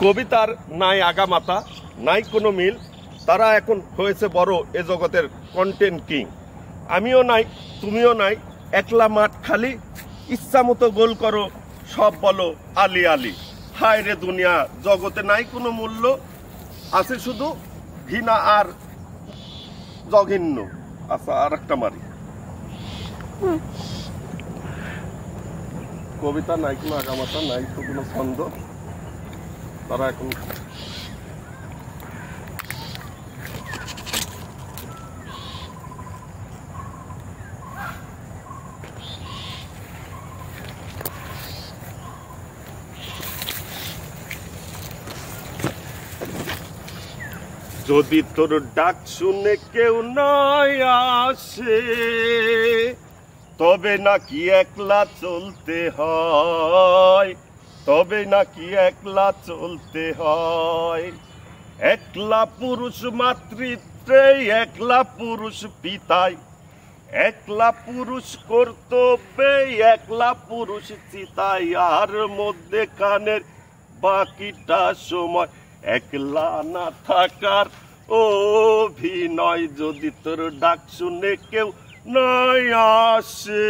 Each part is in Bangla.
কবিতার নাই আগামাতা, নাই কোনো মিল, তারা এখন হয়েছে বড় এ জগতের কন্টেন্ট কিং। আমিও নাই, তুমিও নাই, একলা মাঠ খালি, ইচ্ছা মতো গোল করো, সব বলো আলি আলি। হায় রে দুনিয়া, জগতে নাই কোনো মূল্য, আছে শুধু ঘৃণা আর জঘন্য। আচ্ছা, আর একটা মারি। কবিতা নাই কোনো আগামাতা, নাই তো কোনো ছন্দ, তারা এখন যদি তোর ডাক শুনে কেউ নয় আসে, তবে নাকি একলা চলতে হয়, তবে নাকি একলা চলতে হয়। একলা পুরুষ মাতৃত্বে, একলা পুরুষ পিতায়, একলা পুরুষ কর্তব্যে, একলা পুরুষ চিতায়, আর মধ্যে কানের বাকিটা সময় একলা না থাকার অভিনয়। যদি তোর ডাক শুনে কেউ নয় আসে,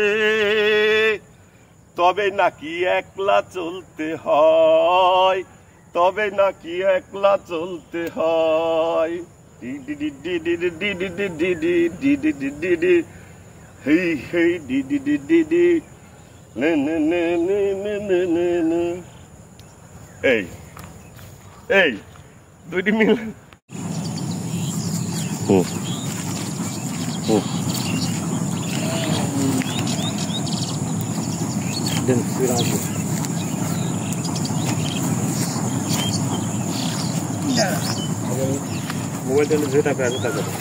তবে নাকি একলা চলতে হয়, তবে নাকি একলা চলতে হয়। হেই হেই ডি ডি ডি ডি ডি নে নে নে নে নে নে নে নে। এই এই দুইটি মিল। মোবাইলটা যেটা আছে তা করে।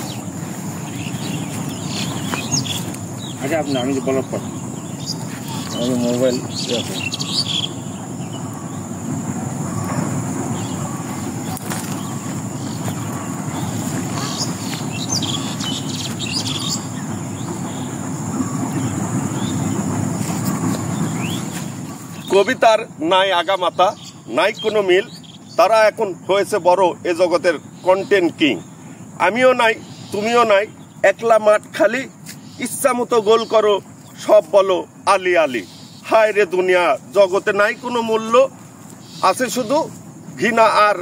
আচ্ছা, আপনি আমি যে বলার পর আমি মোবাইল কবিতার নাই আগামাতা, নাই কোনো মিল, তারা এখন হয়েছে বড় এ জগতের কন্টেন্ট কিং। আমিও নাই, তুমিও নাই, একলা মাঠ খালি, ইচ্ছা মতো গোল করো, সব বলো আলি আলি। হায় রে দুনিয়া, জগতে নাই কোনো মূল্য, আছে শুধু ঘৃণা আর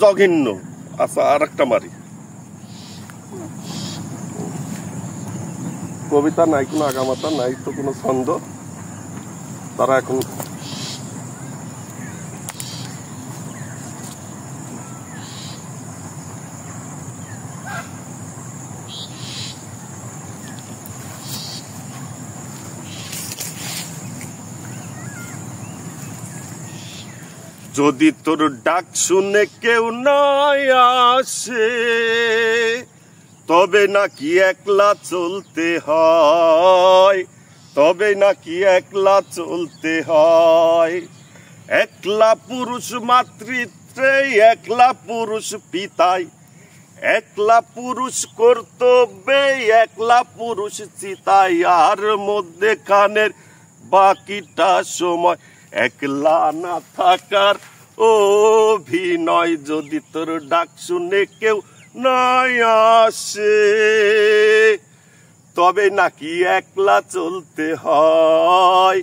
জঘন্য। আচ্ছা, আর একটা মারি। কবিতা নাই কোনো আগামাতা, নাই তো কোনো ছন্দ, তারা এখন যদি তোর ডাক শুনে কেউ নয় আসে, তবে নাকি একলা চলতে হয়, তবে নাকি একলা চলতে হয়। একলা পুরুষ মাতৃত্বে, একলা পুরুষ পিতায়, একলা পুরুষ কর্তব্যে, একলা পুরুষ চিতায়, আর মধ্যে কানের বাকিটা সময় একলা না থাকার অভিনয়। যদি তোর ডাক শুনে কেউ নয় আসে, তবে নাকি একলা চলতে হয়,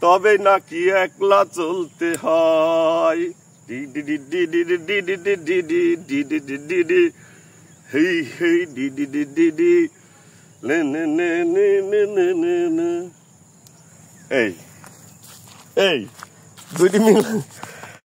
তবে নাকি একলা চলতে হয়। ডি ডি ডি ডি ডি ডি ডি ডি ডি ডি ডি ডি ডি ডি ডি হেই হেই ডি ডি ডি ডি ডি নে নে নে নে নে নে নে নে। এই এই দুইটি মিল।